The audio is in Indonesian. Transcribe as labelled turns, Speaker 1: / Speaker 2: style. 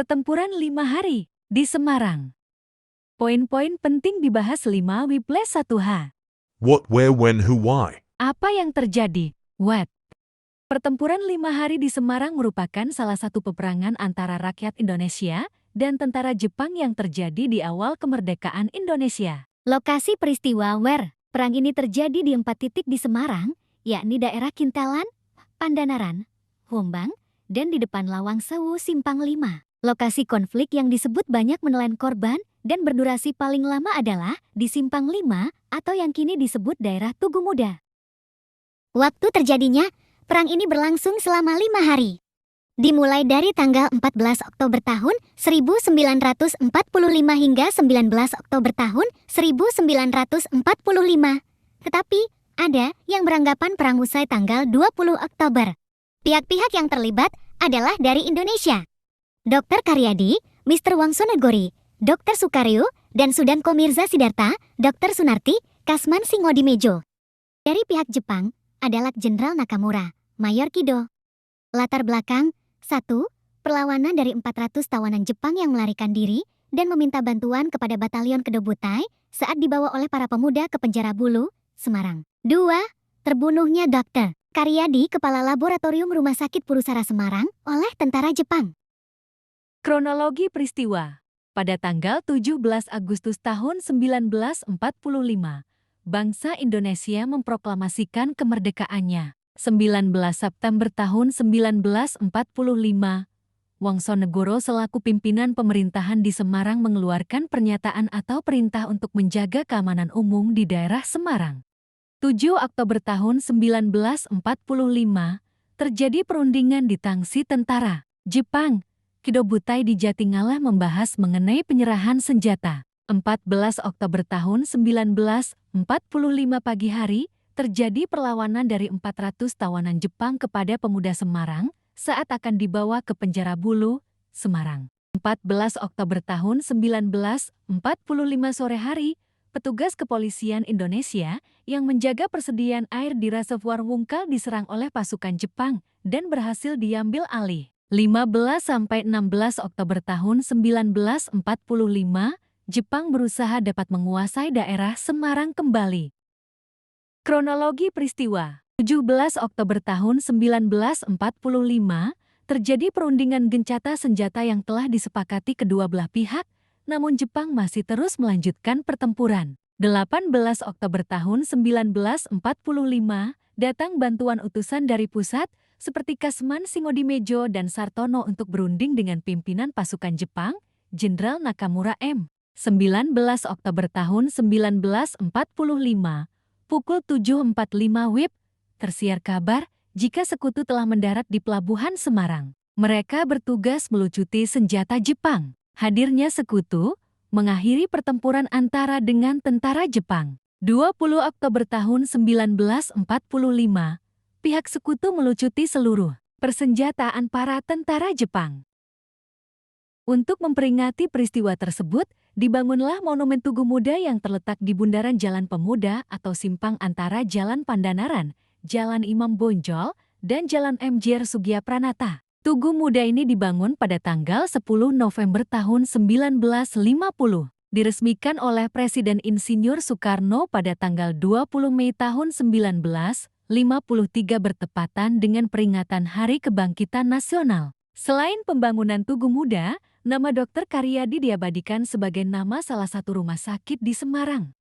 Speaker 1: Pertempuran 5 hari di Semarang. Poin-poin penting dibahas 5W+1H.
Speaker 2: What, where, when, who, why?
Speaker 1: Apa yang terjadi? What? Pertempuran 5 hari di Semarang merupakan salah satu peperangan antara rakyat Indonesia dan tentara Jepang yang terjadi di awal kemerdekaan Indonesia. Lokasi peristiwa where perang ini terjadi di 4 titik di Semarang, yakni daerah Kintalan, Pandanaran, Hombang, dan di depan Lawang Sewu Simpang 5. Lokasi konflik yang disebut banyak menelan korban dan berdurasi paling lama adalah di Simpang 5 atau yang kini disebut daerah Tugu Muda.
Speaker 3: Waktu terjadinya, perang ini berlangsung selama 5 hari. Dimulai dari tanggal 14 Oktober tahun 1945 hingga 19 Oktober tahun 1945. Tetapi, ada yang beranggapan perang usai tanggal 20 Oktober. Pihak-pihak yang terlibat adalah dari Indonesia. Dr. Karyadi, Mr. Wongsonegoro, Dr. Sukaryo, dan Sudanko Mirza Sidarta, Dr. Sunarti, Kasman Singodimedjo. Dari pihak Jepang adalah Jenderal Nakamura, Mayor Kido. Latar belakang, 1. Perlawanan dari 400 tawanan Jepang yang melarikan diri dan meminta bantuan kepada Batalion Kedobutai saat dibawa oleh para pemuda ke penjara Bulu, Semarang. 2. Terbunuhnya Dr. Karyadi, Kepala Laboratorium Rumah Sakit Purusara Semarang, oleh tentara Jepang.
Speaker 1: Kronologi peristiwa. Pada tanggal 17 Agustus tahun 1945, bangsa Indonesia memproklamasikan kemerdekaannya. 19 September tahun 1945, Wongsonegoro selaku pimpinan pemerintahan di Semarang mengeluarkan pernyataan atau perintah untuk menjaga keamanan umum di daerah Semarang. 7 Oktober tahun 1945, terjadi perundingan di Tangsi Tentara Jepang. Kedobutai di Jatingalah membahas mengenai penyerahan senjata. 14 Oktober tahun 1945 pagi hari, terjadi perlawanan dari 400 tawanan Jepang kepada pemuda Semarang saat akan dibawa ke penjara Bulu, Semarang. 14 Oktober tahun 1945 sore hari, petugas kepolisian Indonesia yang menjaga persediaan air di reservoir Wungkal diserang oleh pasukan Jepang dan berhasil diambil alih. 15–16 Oktober tahun 1945, Jepang berusaha dapat menguasai daerah Semarang kembali. Kronologi peristiwa. 17 Oktober tahun 1945, terjadi perundingan gencatan senjata yang telah disepakati kedua belah pihak, namun Jepang masih terus melanjutkan pertempuran. 18 Oktober tahun 1945, datang bantuan utusan dari pusat, seperti Kasman Singodimedjo dan Sartono untuk berunding dengan pimpinan pasukan Jepang, Jenderal Nakamura M. 19 Oktober tahun 1945, pukul 7.45 WIB, tersiar kabar jika sekutu telah mendarat di Pelabuhan Semarang. Mereka bertugas melucuti senjata Jepang. Hadirnya sekutu mengakhiri pertempuran antara dengan tentara Jepang. 20 Oktober tahun 1945, pihak sekutu melucuti seluruh persenjataan para tentara Jepang. Untuk memperingati peristiwa tersebut, dibangunlah Monumen Tugu Muda yang terletak di bundaran Jalan Pemuda atau simpang antara Jalan Pandanaran, Jalan Imam Bonjol, dan Jalan Mjr Sugiapranata. Tugu Muda ini dibangun pada tanggal 10 November tahun 1950. Diresmikan oleh Presiden Insinyur Soekarno pada tanggal 20 Mei tahun 1953 bertepatan dengan peringatan Hari Kebangkitan Nasional. Selain pembangunan Tugu Muda, nama Dr. Karyadi diabadikan sebagai nama salah satu rumah sakit di Semarang.